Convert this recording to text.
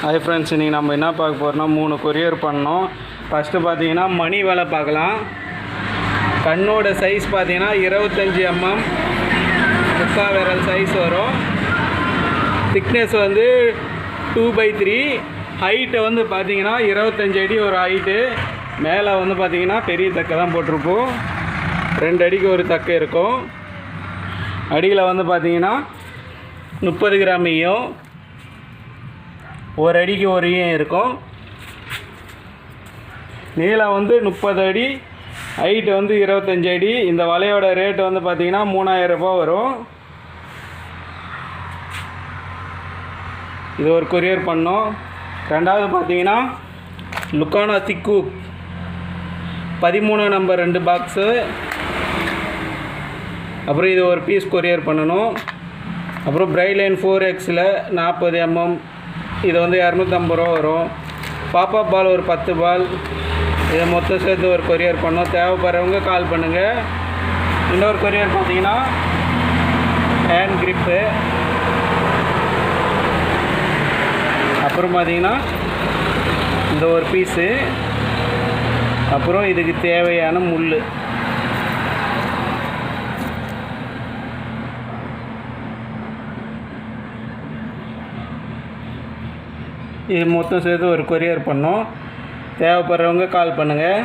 Hi friends, இன்றைக்கி நம்ம என்ன பார்க்க போகிறோம்னா 3 கொரியர் பண்ணோம். ஃபஸ்ட்டு பார்த்தீங்கன்னா மணி வேலை பார்க்கலாம். கண்ணோட சைஸ் பார்த்தீங்கன்னா 25 mm முக்கா விரல் சைஸ் வரும். திக்னஸ் வந்து 2/3. ஹைட்டு வந்து பார்த்தீங்கன்னா 25 அடி ஒரு ஹைட்டு. மேலே வந்து பார்த்தீங்கன்னா பெரிய தக்கை தான் போட்டிருப்போம். 2 அடிக்கு ஒரு தக்கை இருக்கும். அடியில் வந்து பார்த்தீங்கன்னா 30 கிராம் ஈயம், 1 அடிக்கு ஒரு ஈயம் இருக்கும். நீளம் வந்து 30 அடி, ஹைட்டு வந்து 25 அடி. இந்த வலையோட ரேட்டு வந்து பார்த்திங்கன்னா 3000 ரூபாய் வரும். இது ஒரு கொரியர் பண்ணோம். ரெண்டாவது பார்த்தீங்கன்னா லுக்கானா திக்கு 13 நம்பர் 2 பாக்ஸு. அப்புறம் இது ஒரு பீஸ் கொரியர் பண்ணணும். அப்புறம் பிரைலைன் 4Xல 40 mm, இது வந்து 250 ரூபா வரும். பாப்பா பால் ஒரு 10 பால். இதை மொத்தம் சேர்த்து ஒரு கொரியர் பண்ணோம். தேவைப்படுறவங்க கால் பண்ணுங்கள். இன்னொரு கொரியர் பார்த்தீங்கன்னா ஹேண்ட் கிரிப்பு. அப்புறம் பார்த்தீங்கன்னா இந்த ஒரு பீஸு. அப்புறம் இதுக்கு தேவையான முள். இது மொத்தம் சேர்த்து ஒரு கொரியர் பண்ணோம். தேவைப்படுறவங்க கால் பண்ணுங்கள்.